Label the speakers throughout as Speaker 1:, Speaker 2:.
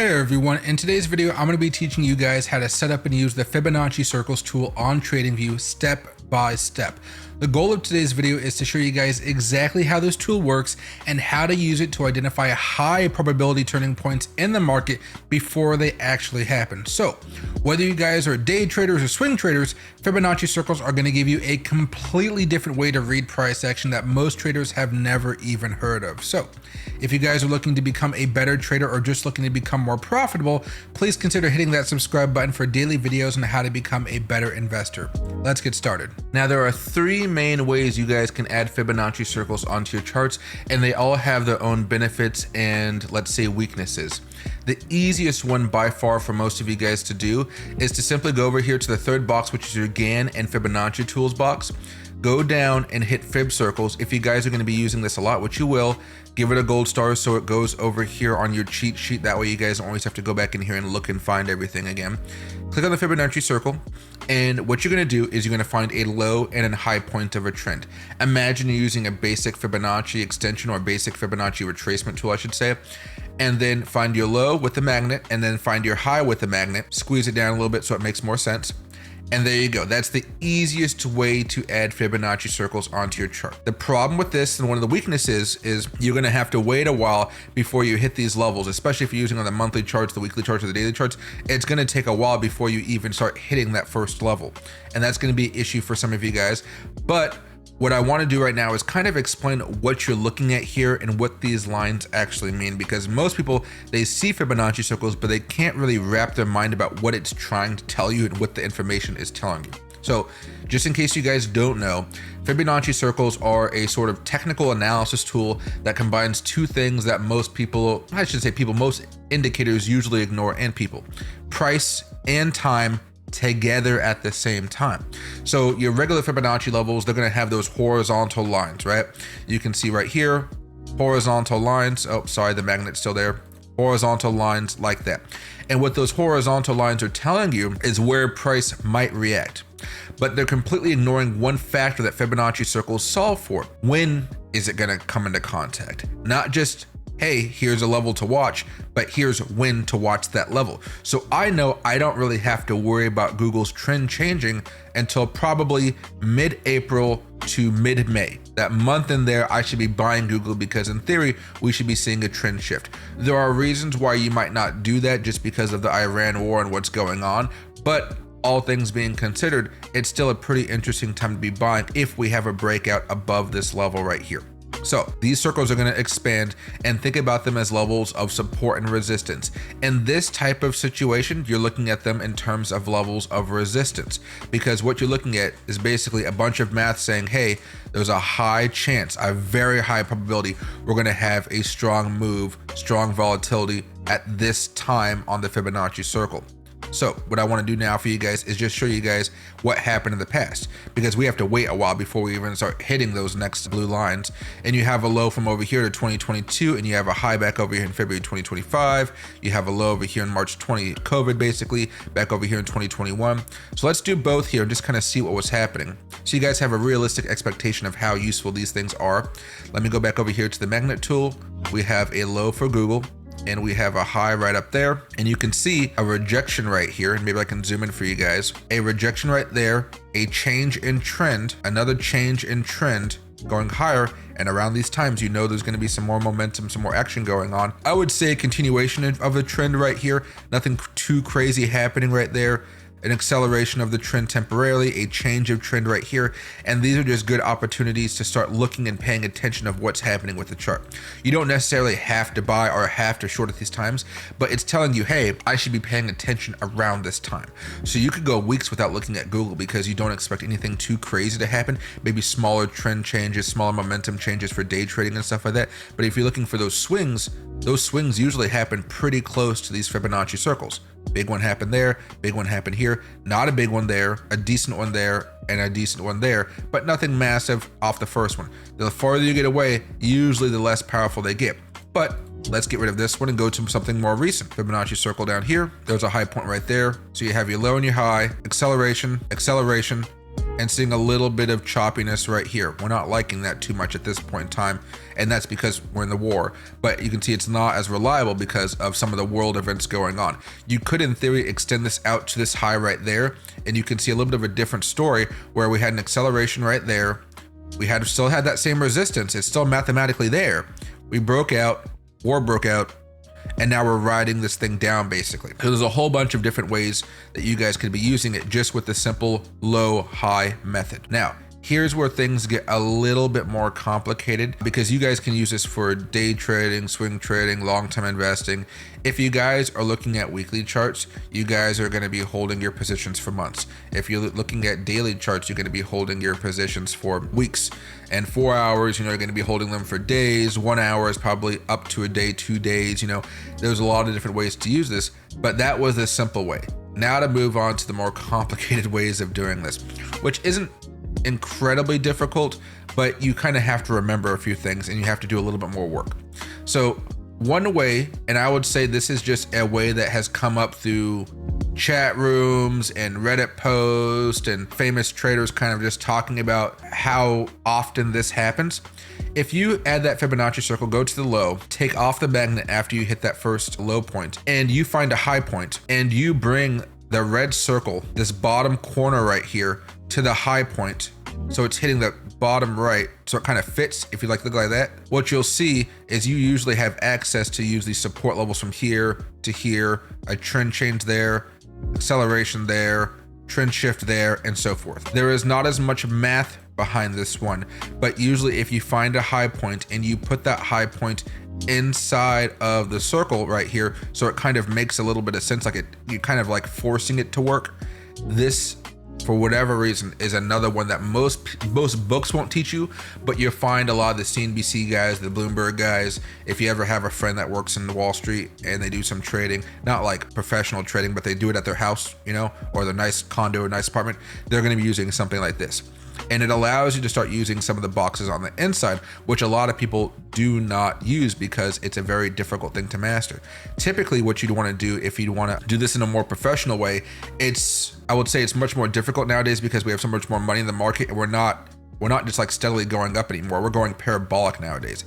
Speaker 1: Hey everyone, in today's video, I'm going to be teaching you guys how to set up and use the Fibonacci Circles tool on TradingView step by step. The goal of today's video is to show you guys exactly how this tool works and how to use it to identify high probability turning points in the market before they actually happen. So whether you guys are day traders or swing traders, Fibonacci Circles are going to give you a completely different way to read price action that most traders have never even heard of. So if you guys are looking to become a better trader or just looking to become more profitable, please consider hitting that subscribe button for daily videos on how to become a better investor. Let's get started. Now, there are three main ways you guys can add Fibonacci circles onto your charts, and they all have their own benefits and, let's say, weaknesses. The easiest one by far for most of you guys to do is to simply go over here to the third box, which is your Gann and Fibonacci tools box. Go down and hit Fib circles. If you guys are going to be using this a lot, which you will, give it a gold star so it goes over here on your cheat sheet. That way you guys don't always have to go back in here and look and find everything again. Click on the Fibonacci circle, and what you're going to do is you're going to find a low and a high point of a trend. Imagine you're using a basic Fibonacci extension or basic Fibonacci retracement tool, I should say, and then find your low with the magnet and then find your high with the magnet. Squeeze it down a little bit so it makes more sense. And there you go. That's the easiest way to add Fibonacci circles onto your chart. The problem with this, and one of the weaknesses, is you're going to have to wait a while before you hit these levels, especially if you're using on the monthly charts, the weekly charts, or the daily charts. It's going to take a while before you even start hitting that first level. And that's going to be an issue for some of you guys. But what I want to do right now is kind of explain what you're looking at here and what these lines actually mean, because most people, they see Fibonacci circles, but they can't really wrap their mind about what it's trying to tell you and what the information is telling you. So just in case you guys don't know, Fibonacci circles are a sort of technical analysis tool that combines two things that most people, I should say people, most indicators usually ignore, and people: price and time together at the same time. So your regular Fibonacci levels, they're going to have those horizontal lines, right? You can see right here, horizontal lines. Oh, sorry, the magnet's still there. Horizontal lines like that. And what those horizontal lines are telling you is where price might react. But they're completely ignoring one factor that Fibonacci circles solve for. When is it going to come into contact? Not just, hey, here's a level to watch, but here's when to watch that level. So I know I don't really have to worry about Google's trend changing until probably mid-April to mid-May. That month in there, I should be buying Google, because in theory, we should be seeing a trend shift. There are reasons why you might not do that just because of the Iran war and what's going on, but all things being considered, it's still a pretty interesting time to be buying if we have a breakout above this level right here. So these circles are going to expand, and think about them as levels of support and resistance. In this type of situation, you're looking at them in terms of levels of resistance, because what you're looking at is basically a bunch of math saying, hey, there's a high chance, a very high probability, we're going to have a strong move, strong volatility at this time on the Fibonacci circle. So what I want to do now for you guys is just show you guys what happened in the past, because we have to wait a while before we even start hitting those next blue lines. And you have a low from over here to 2022, and you have a high back over here in February 2025. You have a low over here in March 20, COVID basically, back over here in 2021. So let's do both here and just kind of see what was happening, so you guys have a realistic expectation of how useful these things are. Let me go back over here to the magnet tool. We have a low for Google, and we have a high right up there, and you can see a rejection right here, and maybe I can zoom in for you guys. A rejection right there, a change in trend, another change in trend going higher, and around these times, you know there's going to be some more momentum, some more action going on. I would say a continuation of the trend right here, nothing too crazy happening right there. An acceleration of the trend temporarily, a change of trend right here. And these are just good opportunities to start looking and paying attention of what's happening with the chart. You don't necessarily have to buy or have to short at these times, but it's telling you, hey, I should be paying attention around this time. So you could go weeks without looking at Google because you don't expect anything too crazy to happen. Maybe smaller trend changes, smaller momentum changes for day trading and stuff like that. But if you're looking for those swings usually happen pretty close to these Fibonacci circles. Big one happened there, big one happened here, not a big one there, a decent one there, and a decent one there, but nothing massive off the first one. The farther you get away, usually the less powerful they get. But let's get rid of this one and go to something more recent. Fibonacci circle down here, there's a high point right there. So you have your low and your high, acceleration, acceleration, and seeing a little bit of choppiness right here. We're not liking that too much at this point in time, and that's because we're in the war. But you can see it's not as reliable because of some of the world events going on. You could, in theory, extend this out to this high right there, and you can see a little bit of a different story where we had an acceleration right there. We still had that same resistance. It's still mathematically there. We broke out, war broke out, and now we're riding this thing down basically. So there's a whole bunch of different ways that you guys could be using it just with the simple low high method. Now, here's where things get a little bit more complicated because you guys can use this for day trading, swing trading, long-term investing. If you guys are looking at weekly charts, you guys are going to be holding your positions for months. If you're looking at daily charts, you're going to be holding your positions for weeks. And 4 hours, you're going to be holding them for days. 1 hour is probably up to a day, 2 days. There's a lot of different ways to use this, but that was the simple way. Now to move on to the more complicated ways of doing this, which isn't incredibly difficult, but you kind of have to remember a few things and you have to do a little bit more work. So one way, and I would say this is just a way that has come up through chat rooms and Reddit posts and famous traders kind of just talking about how often this happens. If you add that Fibonacci circle, go to the low, take off the magnet after you hit that first low point, and you find a high point, and you bring the red circle, this bottom corner right here, to the high point, so it's hitting the bottom right, so it kind of fits if you look like that. What you'll see is you usually have access to use these support levels from here to here, a trend change there, acceleration there, trend shift there, and so forth. There is not as much math behind this one, but usually if you find a high point and you put that high point inside of the circle right here, so it kind of makes a little bit of sense, like you kind of like forcing it to work. This, for whatever reason, is another one that most books won't teach you, but you'll find a lot of the CNBC guys, the Bloomberg guys, if you ever have a friend that works in Wall Street and they do some trading, not like professional trading, but they do it at their house, or their nice condo or nice apartment, they're going to be using something like this. And it allows you to start using some of the boxes on the inside, which a lot of people do not use because it's a very difficult thing to master. Typically, what you'd want to do if you want to do this in a more professional way, I would say it's much more difficult nowadays because we have so much more money in the market, and we're not just like steadily going up anymore. We're going parabolic nowadays.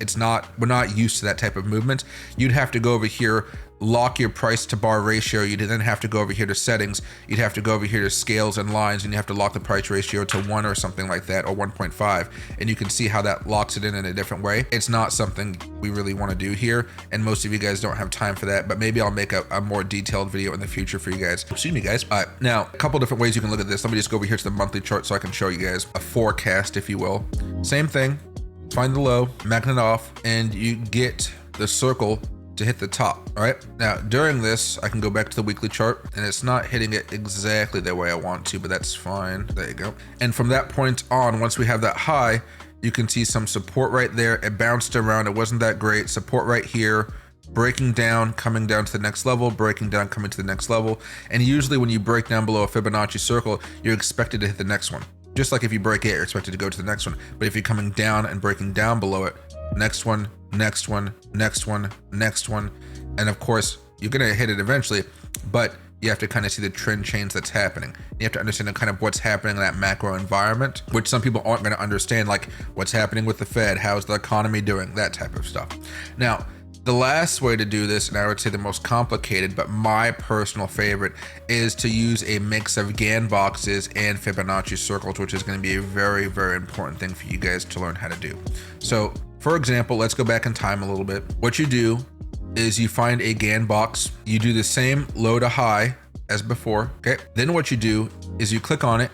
Speaker 1: We're not used to that type of movement. You'd have to go over here, lock your price to bar ratio. You'd then have to go over here to settings. You'd have to go over here to scales and lines, and you have to lock the price ratio to 1 or something like that, or 1.5. And you can see how that locks it in a different way. It's not something we really want to do here, and most of you guys don't have time for that, but maybe I'll make a more detailed video in the future for you guys. Excuse me, guys. All right, now a couple different ways you can look at this. Let me just go over here to the monthly chart so I can show you guys a forecast, if you will. Same thing, find the low, magnet off, and you get the circle to hit the top. All right, now during this I can go back to the weekly chart, and it's not hitting it exactly the way I want to, but that's fine. There you go. And from that point on, once we have that high, you can see some support right there. It bounced around, it wasn't that great. Support right here, breaking down, coming down to the next level, breaking down, coming to the next level. And usually when you break down below a Fibonacci circle, you're expected to hit the next one. Just like if you break it, you're expected to go to the next one. But if you're coming down and breaking down below it, next one, next one, next one, next one, and of course you're gonna hit it eventually, but you have to kind of see the trend change that's happening. You have to understand kind of what's happening in that macro environment, which some people aren't going to understand, like what's happening with the Fed, how's the economy doing, that type of stuff. Now, the last way to do this, and I would say the most complicated, but my personal favorite, is to use a mix of Gann boxes and Fibonacci circles, which is going to be a very, very important thing for you guys to learn how to do. So, for example, let's go back in time a little bit. What you do is you find a Gann box, you do the same low to high as before, okay? Then what you do is you click on it,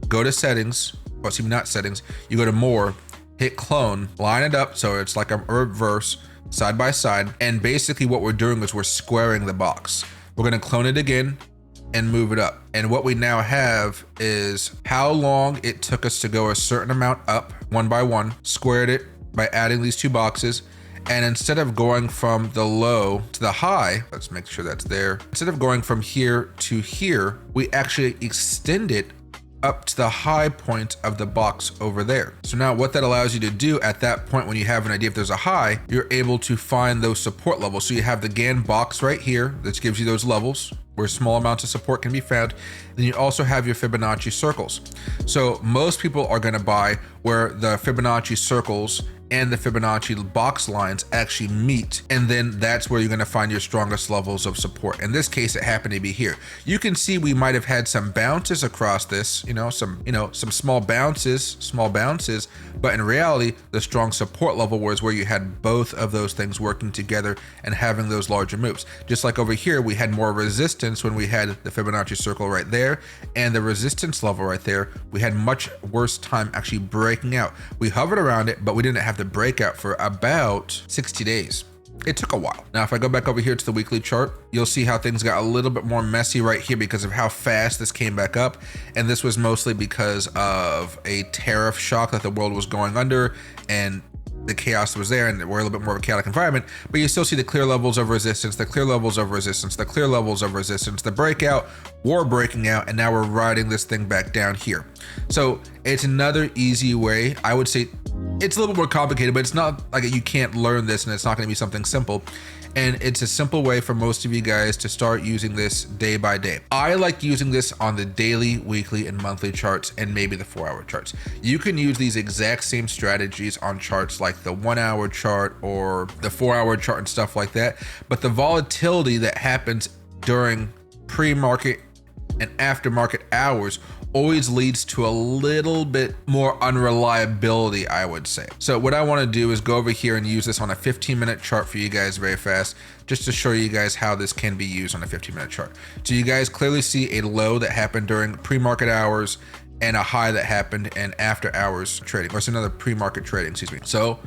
Speaker 1: go to settings, well, excuse me, not settings, you go to more, hit clone, line it up so it's like a reverse, side by side, and basically what we're doing is we're squaring the box. We're gonna clone it again and move it up. And what we now have is how long it took us to go a certain amount up, one by one, squared it by adding these two boxes. And instead of going from the low to the high, let's make sure that's there. Instead of going from here to here, we actually extend it up to the high point of the box over there. So now what that allows you to do at that point, when you have an idea if there's a high, you're able to find those support levels. So you have the Gann box right here that gives you those levels where small amounts of support can be found. Then you also have your Fibonacci circles. So most people are going to buy where the Fibonacci circles and the Fibonacci box lines actually meet, and then that's where you're going to find your strongest levels of support. In this case, it happened to be here. You can see we might have had some bounces across this, some small bounces, but in reality, the strong support level was where you had both of those things working together and having those larger moves. Just like over here, we had more resistance when we had the Fibonacci circle right there and the resistance level right there. We had much worse time actually breaking out. We hovered around it, but we didn't have the breakout for about 60 days. It took a while. Now, if I go back over here to the weekly chart, you'll see how things got a little bit more messy right here because of how fast this came back up. And this was mostly because of a tariff shock that the world was going under, and the chaos was there, and we're a little bit more of a chaotic environment, but you still see the clear levels of resistance, the clear levels of resistance, the clear levels of resistance, the breakout, war breaking out, and now we're riding this thing back down here. So it's another easy way. I would say it's a little bit more complicated, but it's not like you can't learn this and it's not going to be something simple. And it's a simple way for most of you guys to start using this day by day. I like using this on the daily, weekly, and monthly charts, and maybe the 4-hour charts. You can use these exact same strategies on charts like the 1-hour chart or the 4-hour chart and stuff like that. But the volatility that happens during pre-market and after market hours always leads to a little bit more unreliability, I would say. So what I want to do is go over here and use this on a 15-minute chart for you guys very fast, just to show you guys how this can be used on a 15-minute chart. So you guys clearly see a low that happened during pre-market hours and a high that happened in after hours trading, or it's another pre-market trading, excuse me. So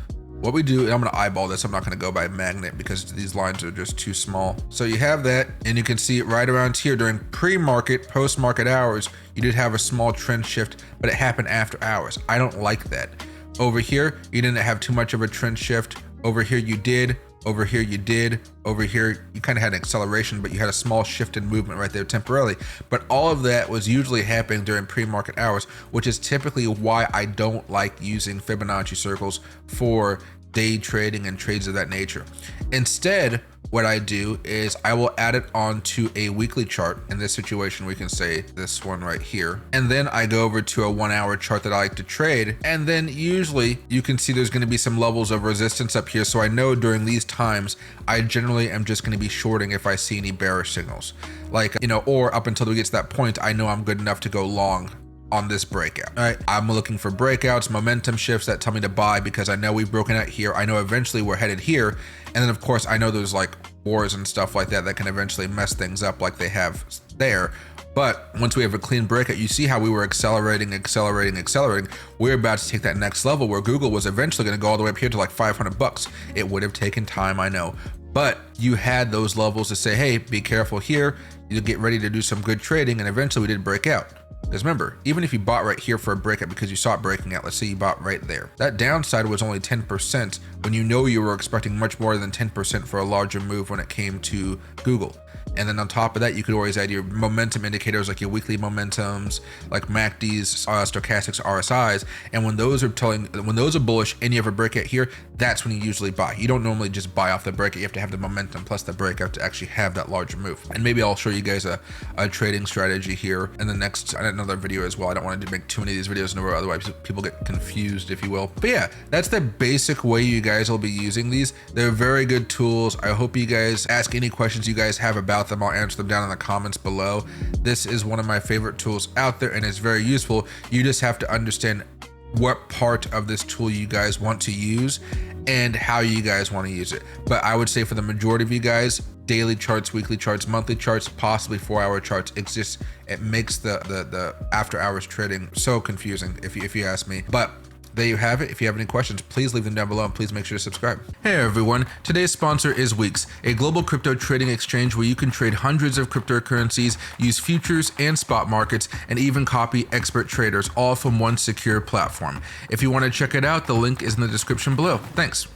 Speaker 1: what we do, and I'm going to eyeball this, I'm not going to go by magnet because these lines are just too small. So you have that, and you can see it right around here during pre-market, post-market hours, you did have a small trend shift, but it happened after hours. I don't like that. Over here, you didn't have too much of a trend shift. Over here, you did. Over here, you did. Over here, you kind of had an acceleration, but you had a small shift in movement right there temporarily. But all of that was usually happening during pre-market hours, which is typically why I don't like using Fibonacci circles for day trading and trades of that nature. Instead, what I do is I will add it onto a weekly chart. In this situation, we can say this one right here. And then I go over to a 1-hour chart that I like to trade. And then usually you can see there's going to be some levels of resistance up here. So I know during these times, I generally am just going to be shorting if I see any bearish signals. Like, or up until we get to that point, I know I'm good enough to go long on this breakout. All right, I'm looking for breakouts, momentum shifts that tell me to buy because I know we've broken out here. I know eventually we're headed here. And then of course, I know there's like wars and stuff like that that can eventually mess things up like they have there. But once we have a clean breakout, you see how we were accelerating. We're about to take that next level where Google was eventually going to go all the way up here to like 500 bucks. It would have taken time, I know. But you had those levels to say, hey, be careful here. You get ready to do some good trading. And eventually we did break out. Because remember, even if you bought right here for a breakout because you saw it breaking out, let's say you bought right there, that downside was only 10% when you know you were expecting much more than 10% for a larger move when it came to Google. And then on top of that, you could always add your momentum indicators like your weekly momentums, like MACDs, stochastics, RSIs. And when those are bullish and you have a breakout here, that's when you usually buy. You don't normally just buy off the breakout. You have to have the momentum plus the breakout to actually have that larger move. And maybe I'll show you guys a trading strategy here in the next, another video as well. I don't want to make too many of these videos in a row, otherwise people get confused, if you will. But yeah, that's the basic way you guys will be using these. They're very good tools. I hope you guys ask any questions you guys have about them. I'll answer them down in the comments below. This is one of my favorite tools out there and it's very useful. You just have to understand what part of this tool you guys want to use and how you guys want to use it. But I would say for the majority of you guys, daily charts, weekly charts, monthly charts, possibly 4-hour charts, it makes the after hours trading so confusing if you ask me. But there you have it. If you have any questions, please leave them down below and please make sure to subscribe. Hey everyone, today's sponsor is Weeks, a global crypto trading exchange where you can trade hundreds of cryptocurrencies, use futures and spot markets, and even copy expert traders all from one secure platform. If you want to check it out, the link is in the description below. Thanks.